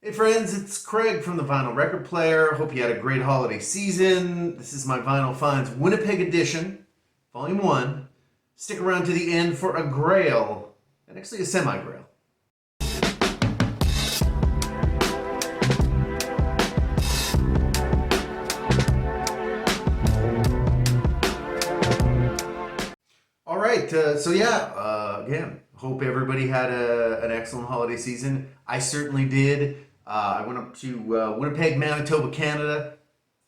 Hey friends, it's Craig from the Vinyl Record Player. Hope you had a great holiday season. This is my Vinyl Finds Winnipeg edition, Volume 1. Stick around to the end for a grail, and actually a semi-grail. All right, again, hope everybody had an excellent holiday season. I certainly did. I went up to Winnipeg, Manitoba, Canada,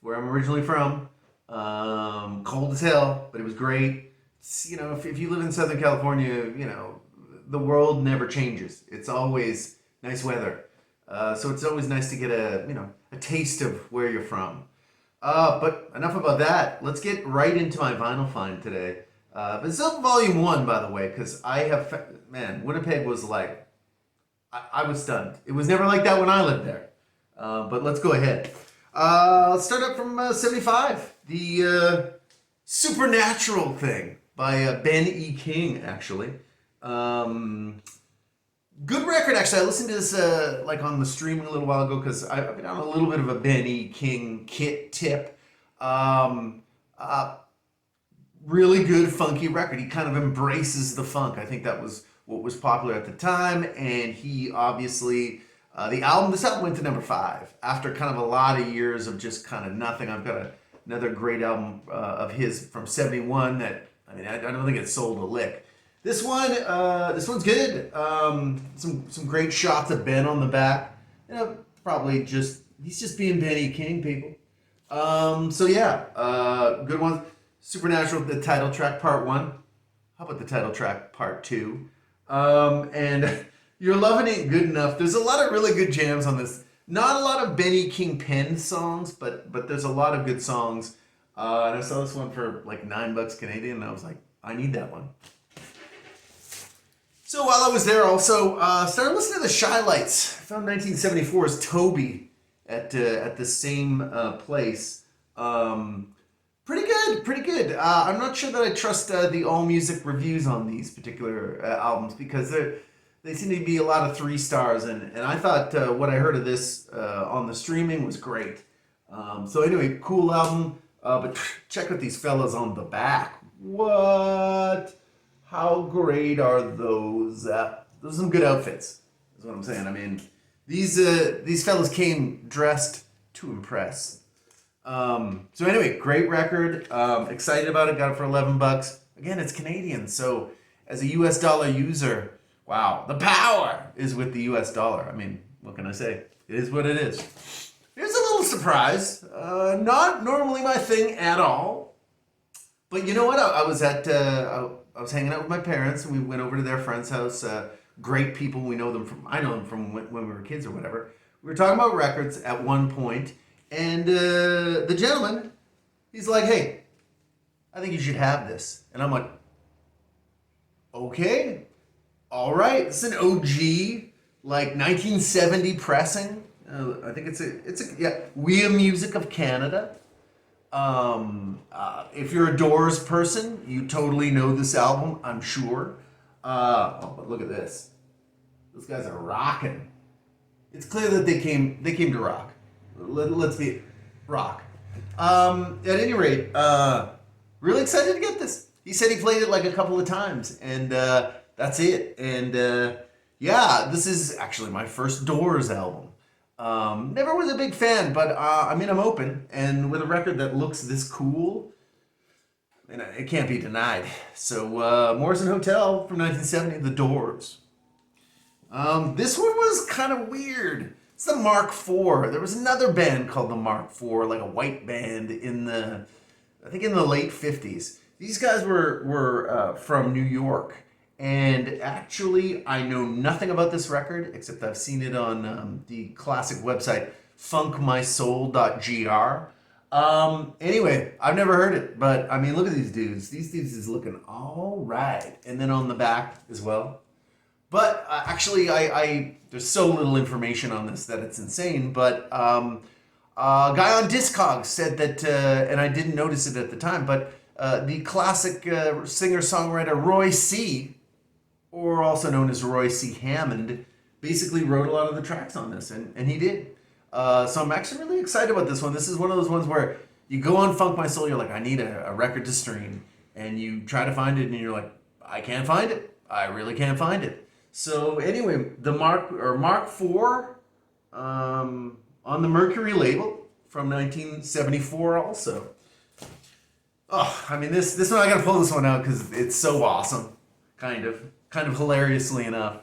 where I'm originally from. Cold as hell, but it was great. If you live in Southern California, the world never changes. It's always nice weather. So it's always nice to get a taste of where you're from. But enough about that. Let's get right into my vinyl find today. It's up volume 1, by the way, because Winnipeg was like, I was stunned. It was never like that when I lived there. But let's go ahead. Let's start up from 75. The Supernatural Thing by Ben E. King, actually. Good record, actually. I listened to this on the streaming a little while ago because I've been on a little bit of a Ben E. King kit tip. Really good funky record. He kind of embraces the funk. I think that was what was popular at the time, and he obviously this album went to number 5 after kind of a lot of years of just kind of nothing. I've got another great album of his from '71 that I don't think it sold a lick. This one's good. Some great shots of Ben on the back. Probably he's just being Ben E. King, people. Good one. Supernatural, the title track, part 1. How about the title track, part 2? And You're Loving It Good Enough. There's a lot of really good jams on this. Not a lot of Benny King penned songs, but there's a lot of good songs. And I saw this one for like $9 Canadian, and I was like, I need that one. So while I was there, also started listening to the Shy Lights. I found 1974's Toby at the same place. Pretty good. I'm not sure that I trust the AllMusic reviews on these particular albums because they seem to be a lot of 3 stars, and I thought what I heard of this on the streaming was great. So anyway, cool album, but check out these fellas on the back. What? How great are those? Those are some good outfits, is what I'm saying. I mean, these fellas came dressed to impress. So anyway, great record. Excited about it. Got it for $11. Again, it's Canadian, so as a US dollar user, wow, the power is with the US dollar. I mean, what can I say? It is what it is. Here's a little surprise. Not normally my thing at all, but you know what? I was hanging out with my parents, and we went over to their friend's house. Great people. I know them from when we were kids or whatever. We were talking about records at one point. And the gentleman, he's like, hey, I think you should have this. And I'm like, okay, all right. It's an OG, like 1970 pressing. I think We Music of Canada. If you're a Doors person, you totally know this album, I'm sure. But look at this. Those guys are rocking. It's clear that they came to rock. Let's be rock. At any rate, really excited to get this. He said he played it like a couple of times, and that's it. And this is actually my first Doors album. Never was a big fan, but I'm open. And with a record that looks this cool, it can't be denied. So Morrison Hotel from 1970, The Doors. This one was kind of weird. It's the Mark IV. There was another band called the Mark IV, like a white band in the late 50s. These guys were from New York. And actually, I know nothing about this record, except I've seen it on the classic website, funkmysoul.gr. Anyway, I've never heard it, but look at these dudes. These dudes is looking all right. And then on the back as well. But actually, there's so little information on this that it's insane. But a guy on Discogs said that, and I didn't notice it at the time, but the classic singer-songwriter Roy C., or also known as Roy C. Hammond, basically wrote a lot of the tracks on this, and he did. So I'm actually really excited about this one. This is one of those ones where you go on Funk My Soul, you're like, I need a record to stream, and you try to find it, and you're like, I can't find it. I really can't find it. So anyway, the Mark IV on the Mercury label from 1974 also. Oh, I mean this one I gotta pull this one out because it's so awesome, kind of hilariously enough.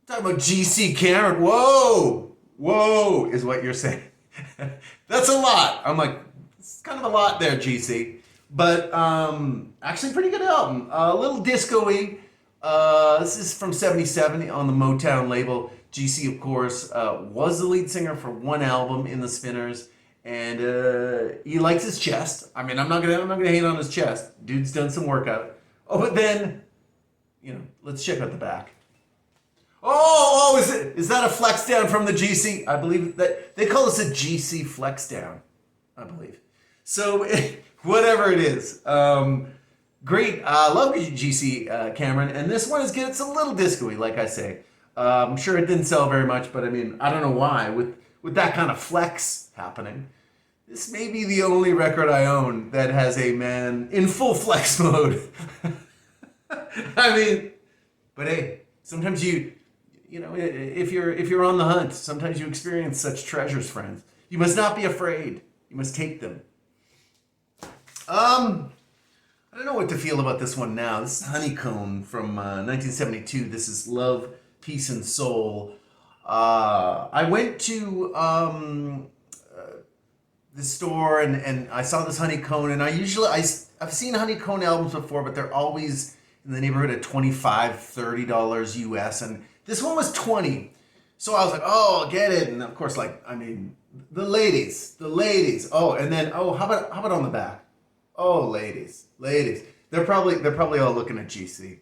Talking about GC Cameron, whoa, is what you're saying. That's a lot. I'm like, it's kind of a lot there, GC. But actually, pretty good album. A little disco-y. This is from '77 on the Motown label. GC, of course, was the lead singer for one album in the Spinners, and he likes his chest. I mean, I'm not gonna hate on his chest. Dude's done some workout. Oh, but then, let's check out the back. Oh, is that a flex down from the GC? I believe that they call this a GC flex down, I believe. So whatever it is, great. I love GC Cameron, and this one is good. It's a little disco-y, like I say. I'm sure it didn't sell very much, but I mean, I don't know why. With that kind of flex happening, this may be the only record I own that has a man in full flex mode. I mean, but hey, sometimes if you're on the hunt, sometimes you experience such treasures, friends. You must not be afraid. You must take them. I don't know what to feel about this one now. This is Honeycomb from 1972. This is Love, Peace, and Soul. I went to the store and I saw this Honeycomb, and I've seen Honeycomb albums before, but they're always in the neighborhood of $25, $30 US, and this one was $20. So I was like, oh, I'll get it. And of course, the ladies. Oh, and then, how about on the back? Oh, ladies. They're probably all looking at GC.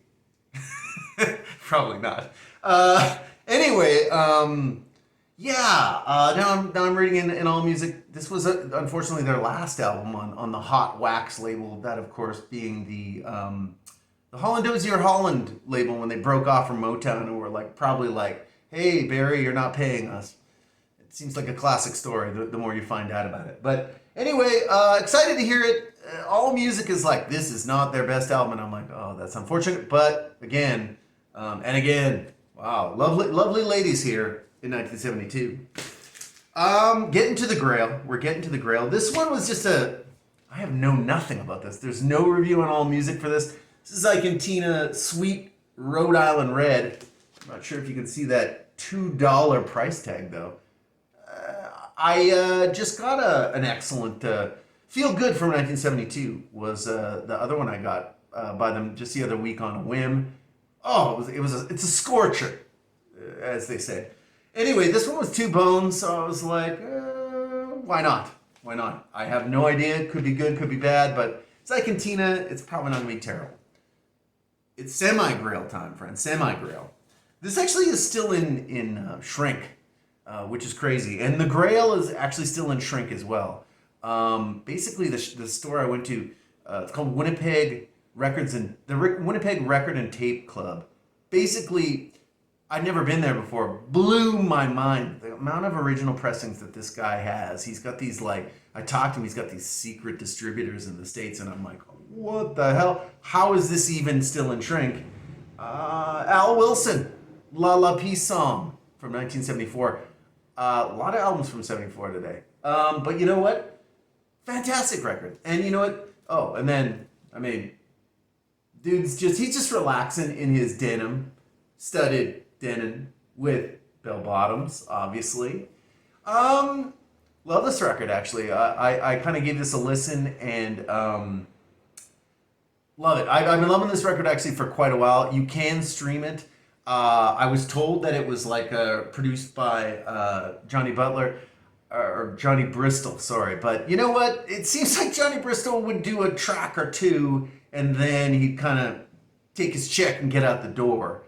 Probably not. Anyway, now I'm reading in All Music. This was unfortunately their last album on the Hot Wax label. That, of course, being the Holland Dozier Holland label when they broke off from Motown and were probably like, hey, Barry, you're not paying us. It seems like a classic story the more you find out about it. But anyway, excited to hear it. All Music is like, this is not their best album. And I'm like, oh, that's unfortunate. But again, wow, lovely ladies here in 1972. Getting to the Grail. We're getting to the Grail. This one was just I have known nothing about this. There's no review on All Music for this. This is Icantina Sweet Rhode Island Red. I'm not sure if you can see that $2 price tag, though. I just got an excellent Feel Good from 1972 was the other one I got by them just the other week on a whim. Oh, it's a scorcher, as they say. Anyway, this one was 2 bones, so I was like, why not? Why not? I have no idea. Could be good, could be bad, but it's Icantina. It's probably not going to be terrible. It's semi-grail time, friends. Semi-grail. This actually is still in shrink, which is crazy. And the Grail is actually still in shrink as well. Basically, the store I went to, it's called Winnipeg Records and the Winnipeg Record and Tape Club. Basically, I'd never been there before. Blew my mind. The amount of original pressings that this guy has. He's got these I talked to him, he's got these secret distributors in the States, and I'm like, what the hell? How is this even still in shrink? Al Wilson, La La Peace Song from 1974. A lot of albums from 74 today. But you know what? Fantastic record. And you know what? Oh, and then, he's just relaxing in his denim, studded denim with bell bottoms, obviously. Love this record, actually. I kind of gave this a listen and love it. I've been loving this record actually for quite a while. You can stream it. I was told that it was produced by Johnny Butler or Johnny Bristol, sorry. But you know what? It seems like Johnny Bristol would do a track or two and then he'd kind of take his check and get out the door.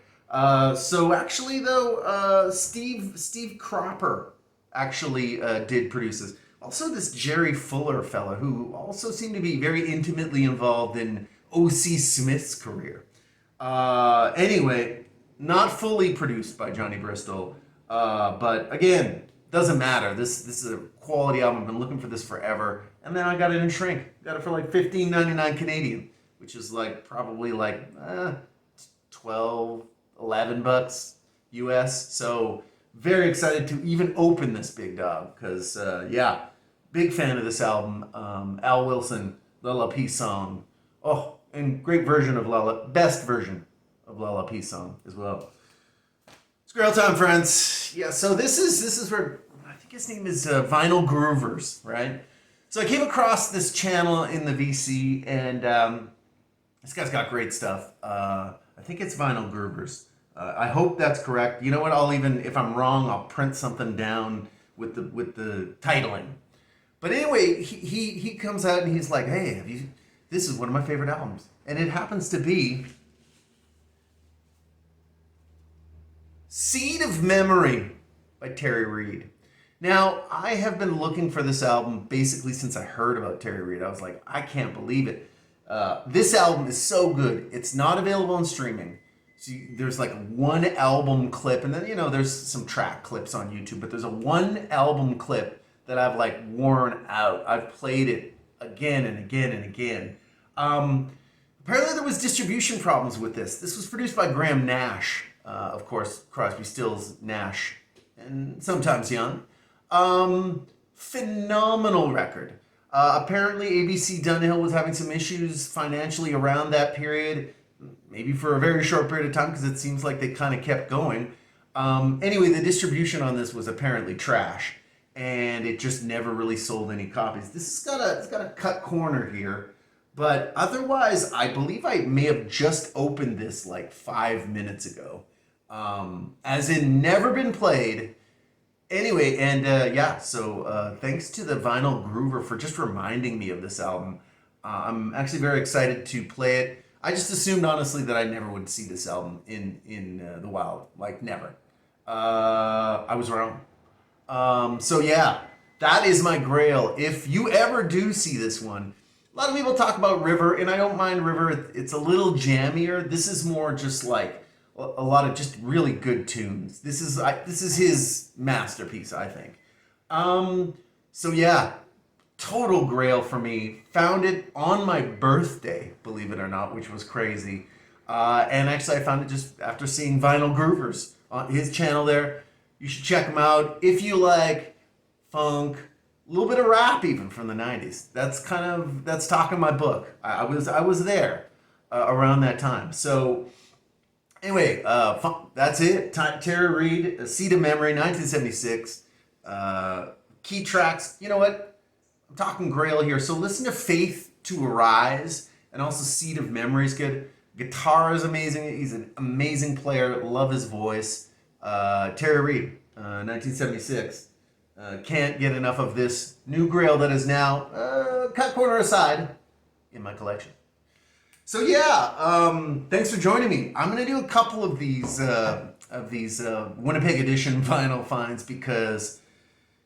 So actually though, Steve Cropper actually did produce this. Also this Jerry Fuller fella who also seemed to be very intimately involved in O.C. Smith's career. Anyway, not fully produced by Johnny Bristol, but again, doesn't matter. This is a quality album. I've been looking for this forever, and then I got it in shrink. Got it for like $15.99 Canadian, which is like probably like 12, 11 bucks US. So very excited to even open this big dog because yeah, big fan of this album. Al Wilson, Lulla Peace Song. Oh, and great version of Lulla, best version of Lulla Peace Song as well. It's Grail time, friends. Yeah, so this is where I think his name is Vinyl Groovers, right? So I came across this channel in the VC, and this guy's got great stuff. I think it's Vinyl Groovers. I hope that's correct. You know what? I'll even, if I'm wrong, I'll print something down with the titling. But anyway, he comes out and he's like, "Hey, have you? This is one of my favorite albums," and it happens to be Seed of Memory by Terry Reid. Now, I have been looking for this album basically since I heard about Terry Reid. I was like, I can't believe it. This album is so good. It's not available on streaming. So there's like one album clip, and then, you know, there's some track clips on YouTube, but there's a one album clip that I've like worn out. I've played it again and again and again. Apparently there was distribution problems with this. This was produced by Graham Nash, of course, Crosby, Stills, Nash, and sometimes Young. Phenomenal record. Apparently ABC Dunhill was having some issues financially around that period, maybe for a very short period of time because it seems like they kind of kept going. Anyway, the distribution on this was apparently trash, and it just never really sold any copies. This has got a cut corner here, but otherwise, I believe I may have just opened this like 5 minutes ago, as in never been played. Anyway, and yeah, so thanks to the Vinyl Groover for just reminding me of this album. I'm actually very excited to play it. I just assumed, honestly, that I never would see this album in the wild. Like, never. I was wrong. So yeah, that is my grail. If you ever do see this one, a lot of people talk about River, and I don't mind River. It's a little jammier. This is more just like a lot of just really good tunes. This is his masterpiece, I think. So yeah, total grail for me. Found it on my birthday, believe it or not, which was crazy. And actually, I found it just after seeing Vinyl Groovers on his channel there. You should check him out if you like funk, a little bit of rap even from the 90s. That's talking my book. I was there around that time. So anyway, that's it. Terry Reid, A Seed of Memory, 1976. Key tracks. You know what? I'm talking Grail here. So listen to Faith to Arise, and also Seed of Memory is good. Guitar is amazing. He's an amazing player. Love his voice. Terry Reid, 1976. Can't get enough of this new Grail that is now cut corner aside in my collection. So yeah, thanks for joining me. I'm gonna do a couple of these Winnipeg edition vinyl finds because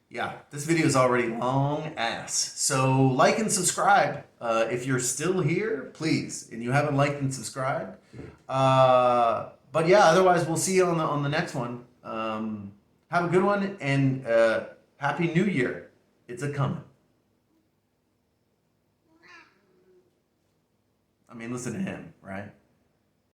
yeah, this video is already long ass. So like and subscribe if you're still here, please, and you haven't liked and subscribed. But yeah, otherwise we'll see you on the next one. Have a good one, and Happy New Year. It's a coming. I mean, listen to him, right?